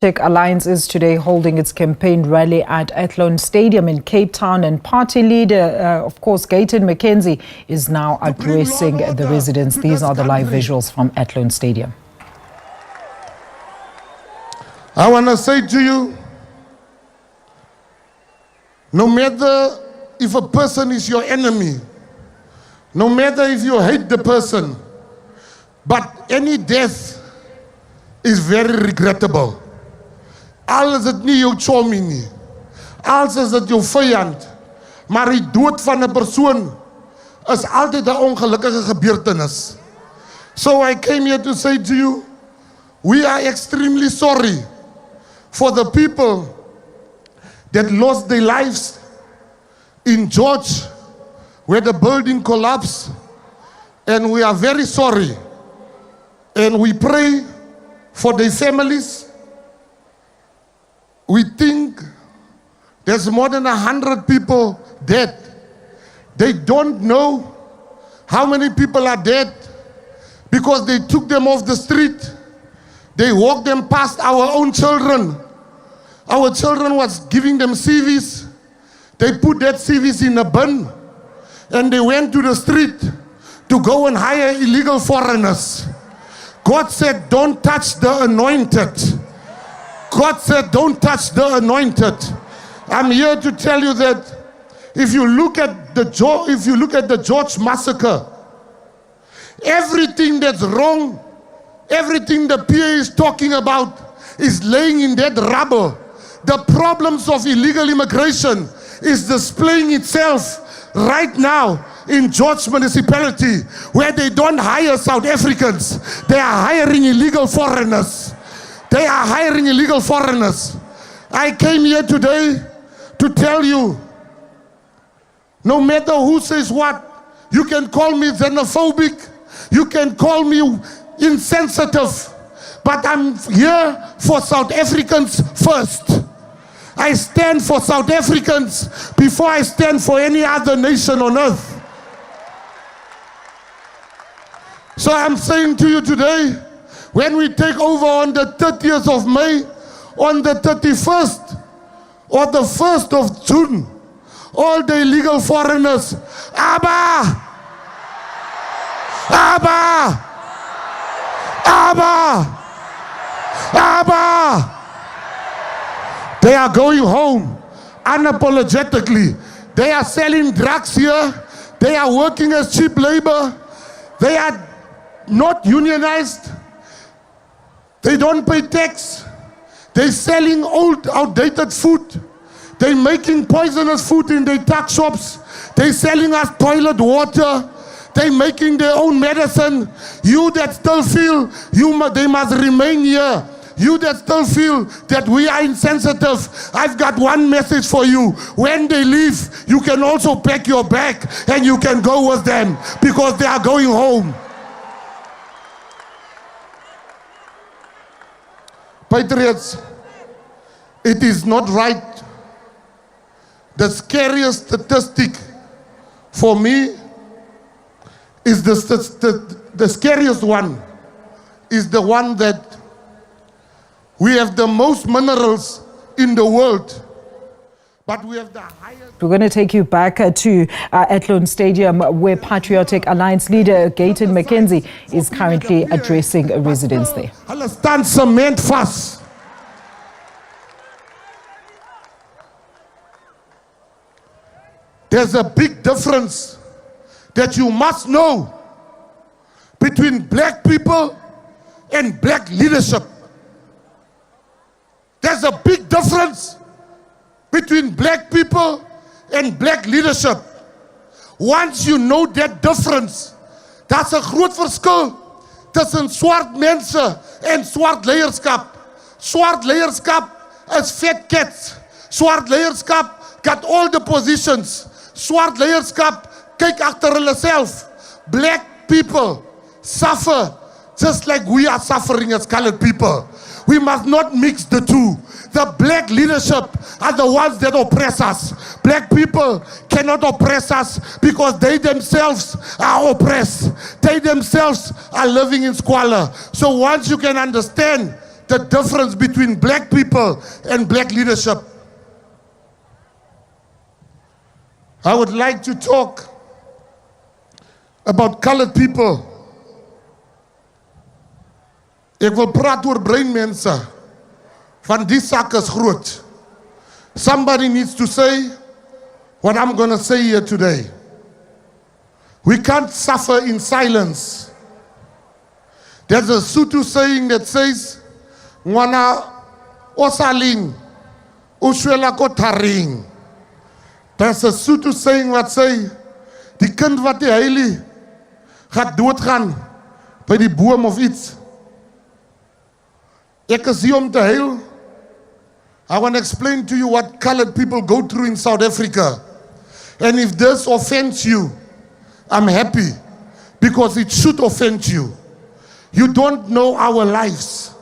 Alliance is today holding its campaign rally at Athlone Stadium in Cape Town, and party leader, of course, Gayton McKenzie, is now addressing the residents. These are the live visuals from Athlone Stadium. I want to say to you, no matter if a person is your enemy, no matter if you hate the person, but any death is very regrettable. Al is dit nie jou chommy nie. Al is dit jou vyand. Maar die dood van 'n persoon is altyd 'n ongelukkige gebeurtenis. So I came here to say to you, we are extremely sorry for the people that lost their lives in George, where the building collapsed, and we are very sorry. And we pray for their families. We think there's more than 100 people dead. They don't know how many people are dead because they took them off the street. They walked them past our own children. Our children was giving them CVs. They put that CVs in a bin and they went to the street to go and hire illegal foreigners. God said, don't touch the anointed. God said, don't touch the anointed. I'm here to tell you that if you look at the George massacre, everything that's wrong, everything the PA is talking about is laying in that rubble. The problems of illegal immigration is displaying itself right now in George municipality, where they don't hire South Africans. They are hiring illegal foreigners. They are hiring illegal foreigners. I came here today to tell you, no matter who says what, you can call me xenophobic, you can call me insensitive, but I'm here for South Africans first. I stand for South Africans before I stand for any other nation on earth. So I'm saying to you today, when we take over on the 30th of May, on the 31st or the 1st of June, all the illegal foreigners, Abba! Abba! Abba! Abba! They are going home unapologetically. They are selling drugs here. They are working as cheap labor. They are not unionized. They don't pay tax. They're selling old, outdated food. They're making poisonous food in their tuck shops. They're selling us toilet water. They're making their own medicine. You that still feel they must remain here. You that still feel that we are insensitive, I've got one message for you. When they leave, you can also pack your bag and you can go with them because they are going home. Patriots, it is not right. The scariest statistic for me is the scariest one is the one that we have the most minerals in the world, but we have the highest. We're going to take you back to Athlone Stadium, where Patriotic Alliance leader Gayton McKenzie is currently addressing residents there. Hulle staan cement vas. There's a big difference that you must know between black people and black leadership. There's a big difference between black people and black leadership. Once you know that difference, that's 'n groot verskil tussen swart mense en swart leierskap. Swart leierskap is fat cats. Swart leierskap got all the positions. Swart leierskap kyk agter hulle self. Black people suffer just like we are suffering as colored people. We must not mix the two. The black leadership are the ones that oppress us. Black people cannot oppress us because they themselves are oppressed. They themselves are living in squalor. So once you can understand the difference between black people and black leadership. I would like to talk about colored people. Ek wil praat oor breinmense. Van die sak is groot. Somebody needs to say what I'm going to say here today. We can't suffer in silence. There's a Sotho saying that says, Ngwana osaling, ushwela ko taring. There's a Sotho saying wat sê, die kind wat die heilie gaat doodgaan by die boom of iets. Ek is hier om te huil. I want to explain to you what colored people go through in South Africa. And if this offends you, I'm happy, because it should offend you. You don't know our lives.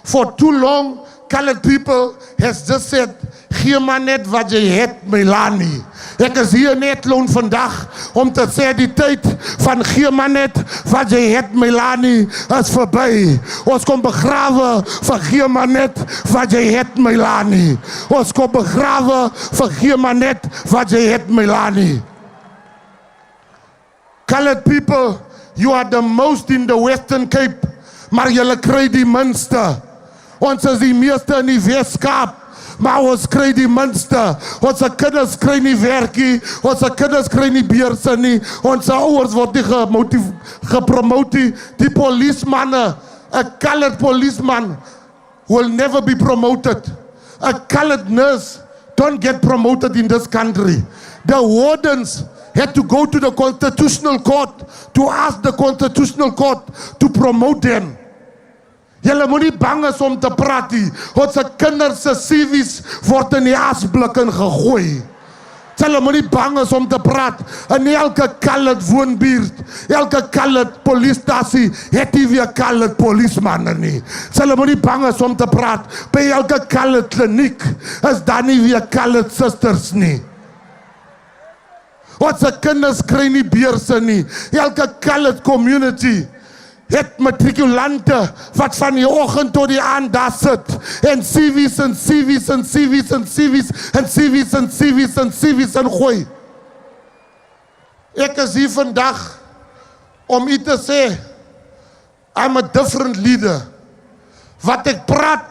For too long, colored people has just said, gee maar net wat jy het, Melanie. Ek is hier net loon vandag om te sê die tyd van gee maar net wat jy het, Melanie, is verby. Ons kom begrawe vir gee maar net wat jy het, Melanie. Ons kom begrawe vir gee maar net wat jy het, Melanie. Colored people, you are the most in the Western Cape, maar julle kry die minste. Ons is die meeste in die Weskaap, maar ons kry die minste. Ons kinders kry nie werkie, ons kinders kry nie beurse nie, ons ouers word nie gepromote. Die policemanne, a colored policeman will never be promoted. A colored nurse don't get promoted in this country. The wardens had to go to the Constitutional Court to ask the Constitutional Court to promote them. Julle moet nie bang is om te praat nie. Ons kinders se CV's word in die asblik ingegooi. Julle moet nie bang is om te praat. In elke colored woonbuurt, elke colored polistasie het nie weer colored policemanne nie. Julle moet nie bang is om te praat. By elke colored kliniek is daar nie weer colored sisters nie. Ons kinders kry nie beurse nie. Elke colored community het matrikulante wat van die oggend tot die aand daar sit en CV's en CV's en CV's en CV's en CV's en CV's en CV's en gooi. Ek is hier vandag om u te sê, I'm a different leader. Wat ek praat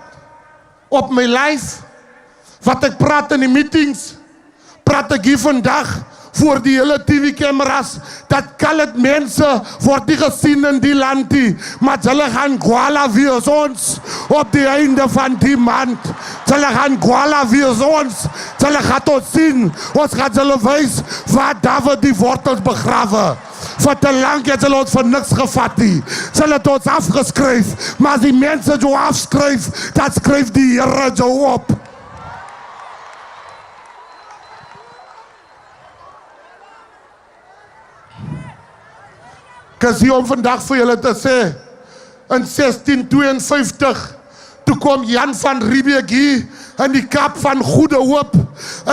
op my life, wat ek praat in die meetings, praat ek hier vandag voor die hele TV-cameras, dat colored mense word nie gesien in die land nie, maar hulle gaan gwala wees ons op die einde van die maand. Hulle gaan gwala wees ons, hulle gaan ons sien, ons gaan hulle wys waar David die wortels begrawe. Voor te lang het hulle ons vir niks gevat nie. Hulle het ons afgeskryf, maar as die mense zo afskryf, dan skryf die Here zo op. Ek is hier om vandag vir julle te sê, in 1652, toe kom Jan van Riebeeck hier, in die Kaap van Goede Hoop,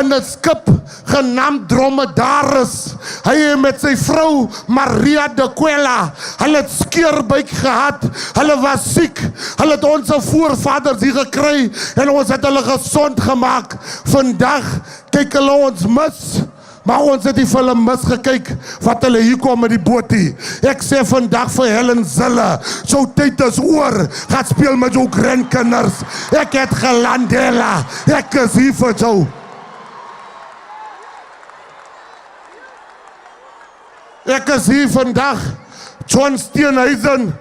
in 'n skip genaamd Dromedaris. Hy het met sy vrou Maria de Quella, hulle het skeurbuik gehad, hulle was siek, hulle het ons voorvaders hier gekry, en ons het hulle gesond gemaak. Vandag kyk hulle ons mis, maar ons het die vir hulle misgekyk, wat hulle hier kom met die bootie. Ek sê vandag vir Helen Zille, so tyd is oor, gaan speel met jou grandkinders. Ek het gelandela, ek is hier vir jou. Ek is hier vandag, John Steenhuisen,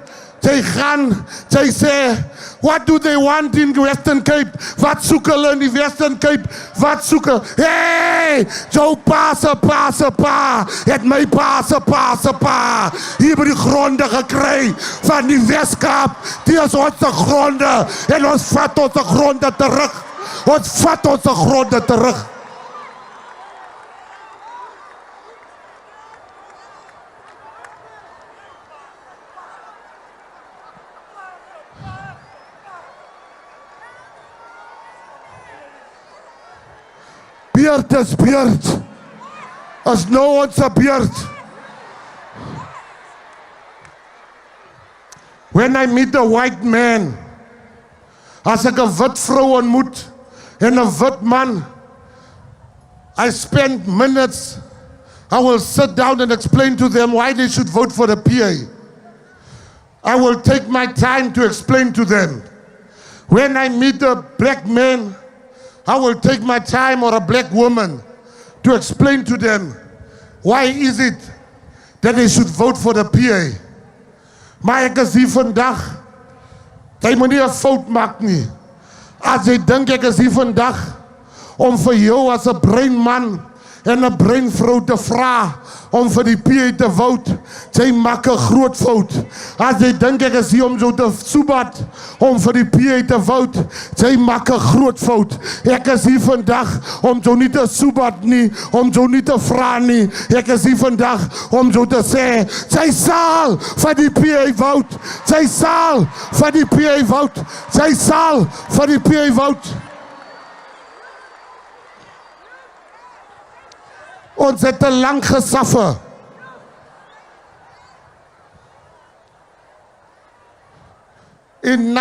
sy sê, what do they want in the Western Cape? Wat soek hulle in die Western Cape? Wat soek hulle? Hey, jou pa, het my pa, hier by die gronde gekry, van die Weskaap, die is onze gronde, en ons vat onze gronde terug, ons vat onze gronde terug. Beard is beard, as no one's a beard. When I meet a white man, As ek 'n wit vrou ontmoet en 'n wit man, I spend minutes. I will sit down and explain to them why they should vote for the PA. I will take my time to explain to them. When I meet a black man, I will take my time, or a black woman, to explain to them why is it that they should vote for the PA. Maar ek is hier vandag, jy moet nie 'n fout maak nie. As jy dink ek is hier vandag om vir jou as 'n breinman en 'n breinvrou te vra om vir die PA te vote, jy maak 'n groot fout. As jy dink ek is hier om jou te soebat om vir die PA te vote, jy maak 'n groot fout. Ek is hier vandag om jou nie te soebat nie, om jou nie te vra nie. Ek is hier vandag om jou te sê, jy sal vir die PA vote. Jy sal vir die PA vote. Jy sal vir die PA vote. Ons het te lang gesuffer. In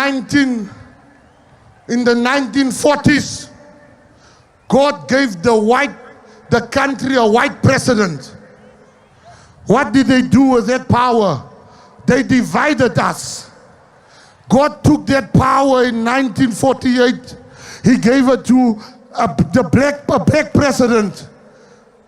the 1940s, God gave the country a white president. What did they do with that power? They divided us. God took that power in 1948. He gave it to a black president.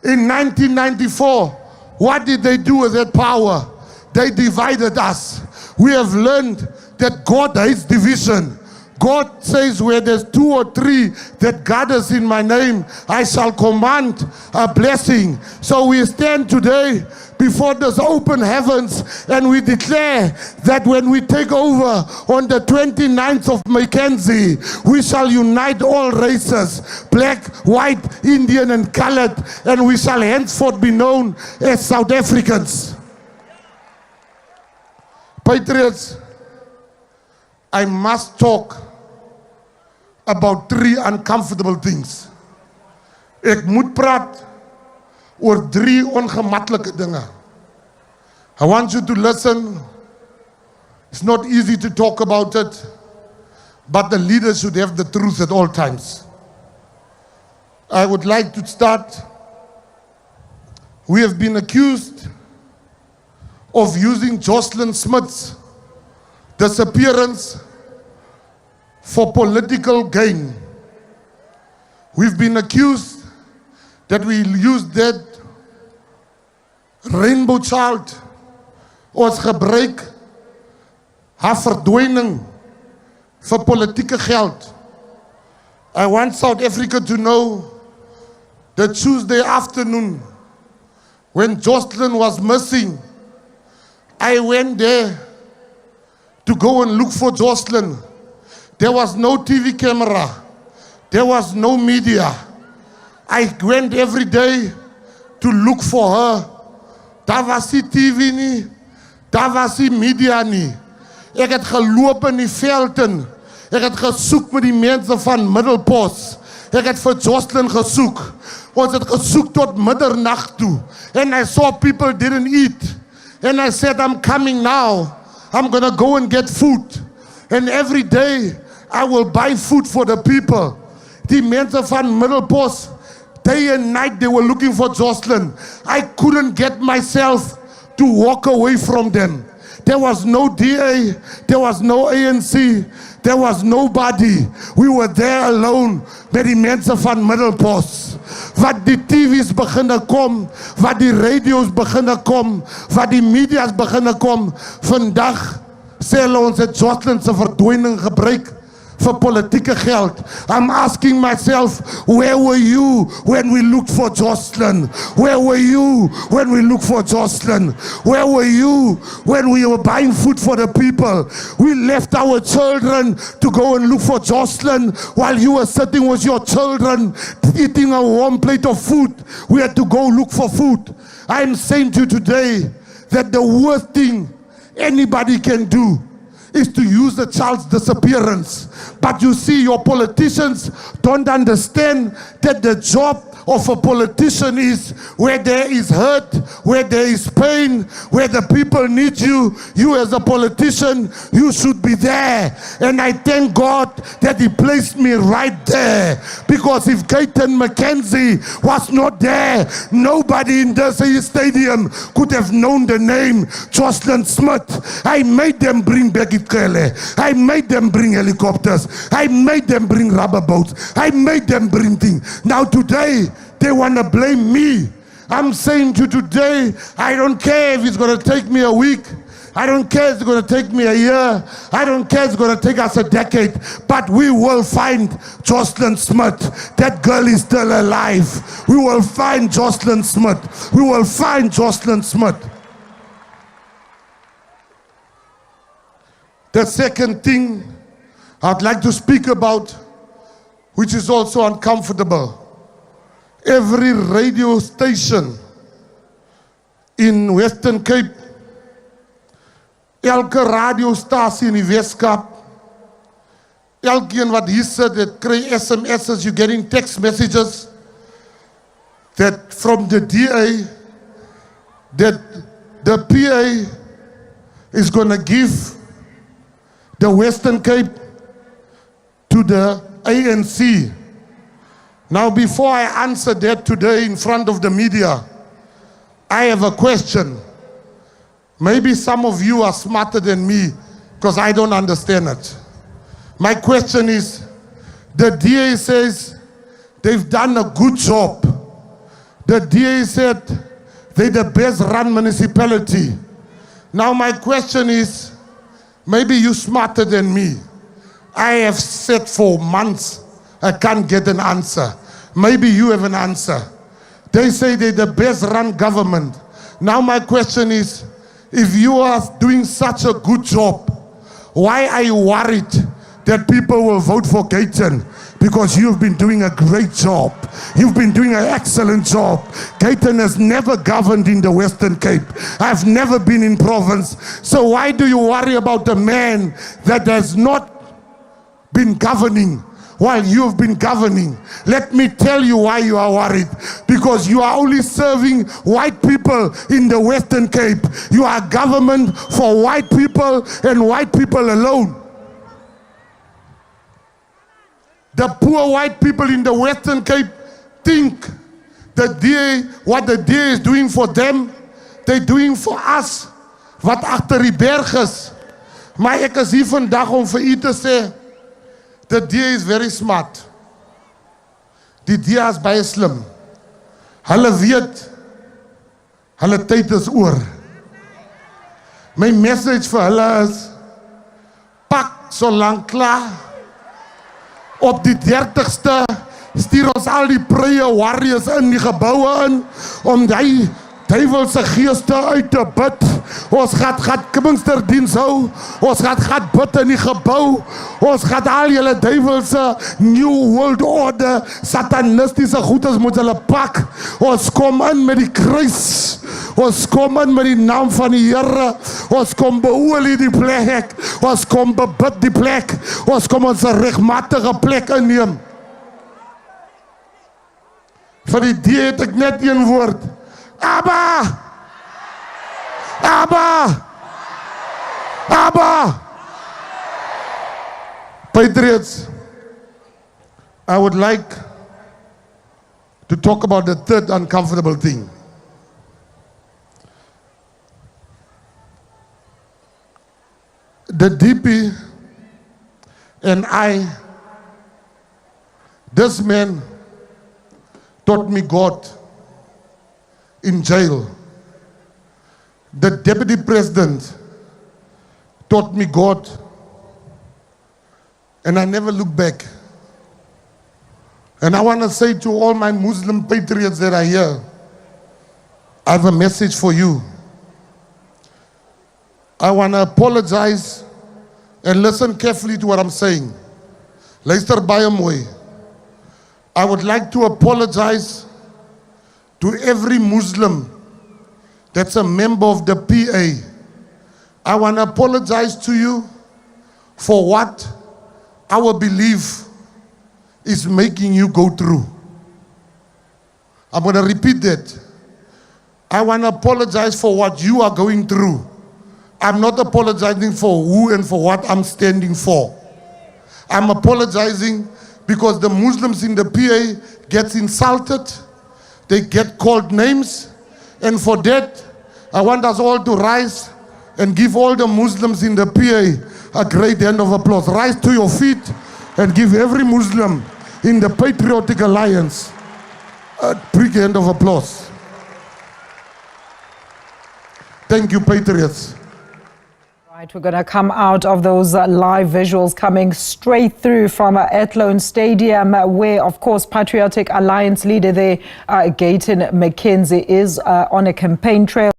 In 1994, what did they do with that power? They divided us. We have learned that God hates division. God says, where there's 2 or 3 that gathers in my name, I shall command a blessing. So we stand today before those open heavens and we declare that when we take over on the 29th of Mackenzie, we shall unite all races, black, white, Indian and colored, and we shall henceforth be known as South Africans. Patriots, I must talk about 3 uncomfortable things. Ek moet praat oor 3 ongemaklike dinge. I want you to listen. It's not easy to talk about it, but the leaders should have the truth at all times. I would like to start. We have been accused of using Jocelyn Smith's disappearance for political gain. We've been accused that we used that rainbow child ons gebruik haar verdwyning vir politieke geld. I want South Africa to know that Tuesday afternoon when Jocelyn was missing, I went there to go and look for Jocelyn. There was no TV camera. There was no media. I went every day to look for her. Daar was die TV nie. Daar was die media nie. Ek het geloop in die veld in. Ek het gesoek met die mense van Middelpos. Ek het vir Jocelyn gesoek. Ons het gesoek tot middernag toe. And I saw people didn't eat. And I said, I'm coming now. I'm gonna go and get food. And every day, I will buy food for the people. Die mense van Middelpos, day and night they were looking for Jocelyn. I couldn't get myself to walk away from them. There was no DA, there was no ANC, there was nobody. We were there alone met die mense van Middelpos. Wat die TV's beginne kom, wat die radio's beginne kom, wat die media's beginne kom, vandag sê hulle ons het Jocelyn se verdwyning gebruik for politieke geld. I'm asking myself, where were you when we looked for Jocelyn? Where were you when we looked for Jocelyn? Where were you when we were buying food for the people? We left our children to go and look for Jocelyn while you were sitting with your children eating a warm plate of food. We had to go look for food. I'm saying to you today that the worst thing anybody can do is to use the child's disappearance. But you see, your politicians don't understand that the job of a politician is where there is hurt, where there is pain, where the people need you. You as a politician, you should be there. And I thank God that He placed me right there. Because if Gayton McKenzie was not there, nobody in this stadium could have known the name Jocelyn Smith. I made them bring Becky Kelly. I made them bring helicopters. I made them bring rubber boats. I made them bring things. Now today, they want to blame me. I'm saying to you today, I don't care if it's going to take me a week. I don't care if it's going to take me a year. I don't care if it's going to take us a decade. But we will find Jocelyn Smith. That girl is still alive. We will find Jocelyn Smith. We will find Jocelyn Smith. The second thing I'd like to speak about, which is also uncomfortable. Every radio station in Western Cape, elke radiostasie in die Weskaap, elkeen wat hier sit, het kry SMS's, you're getting text messages that from the DA that the PA is going to give the Western Cape to the ANC. Now, before I answer that today in front of the media, I have a question. Maybe some of you are smarter than me because I don't understand it. My question is, the DA says they've done a good job. The DA said they're the best run municipality. Now my question is, maybe you're smarter than me. I have said for months, I can't get an answer. Maybe you have an answer. They say they're the best run government. Now my question is, if you are doing such a good job, why are you worried that people will vote for Gayton? Because you've been doing a great job. You've been doing an excellent job. Gayton has never governed in the Western Cape. I've never been in province. So why do you worry about the man that has not been governing while you've been governing? Let me tell you why you are worried. Because you are only serving white people in the Western Cape. You are government for white people and white people alone. The poor white people in the Western Cape think that what the DA is doing for them, they're doing for us. Wat agter die berg is. Maar ek is hier vandag om vir u te sê, the DA is very smart. Die DA is baie slim. Hulle weet, hulle tyd is oor. My message vir hulle is, pak so lank klaar. Op die 30ste stuur ons al die prye warriors in die geboue in, om die duivelse geeste uit te bid. Ons gaat Kimmingsterdiens hou, ons gaat bid in die gebou, ons gaat al julle duivelse New World Order, satanistiese goedes moet hulle pak. Ons kom in met die kruis, ons kom in met die naam van die Here, ons kom beolie die plek, ons kom bebid die plek, ons kom ons regmatige plek inneem. Vir die D het ek net een woord, Abba! Abba! Abba! Patriots, I would like to talk about the third uncomfortable thing. The DP and I, this man taught me God in jail. The deputy president taught me God, and I never look back. And I want to say to all my Muslim patriots that are here, I have a message for you. I want to apologize, and listen carefully to what I'm saying. Luister baie mooi. I would like to apologize to every Muslim that's a member of the PA. I want to apologize to you for what our belief is making you go through. I'm going to repeat that. I want to apologize for what you are going through. I'm not apologizing for who and for what I'm standing for. I'm apologizing because the Muslims in the PA get insulted. They get called names. And for that, I want us all to rise and give all the Muslims in the PA a great hand of applause. Rise to your feet and give every Muslim in the Patriotic Alliance a big hand of applause. Thank you, Patriots. Right, we're going to come out of those live visuals coming straight through from Athlone Stadium, where, of course, Patriotic Alliance leader there, Gayton McKenzie, is on a campaign trail.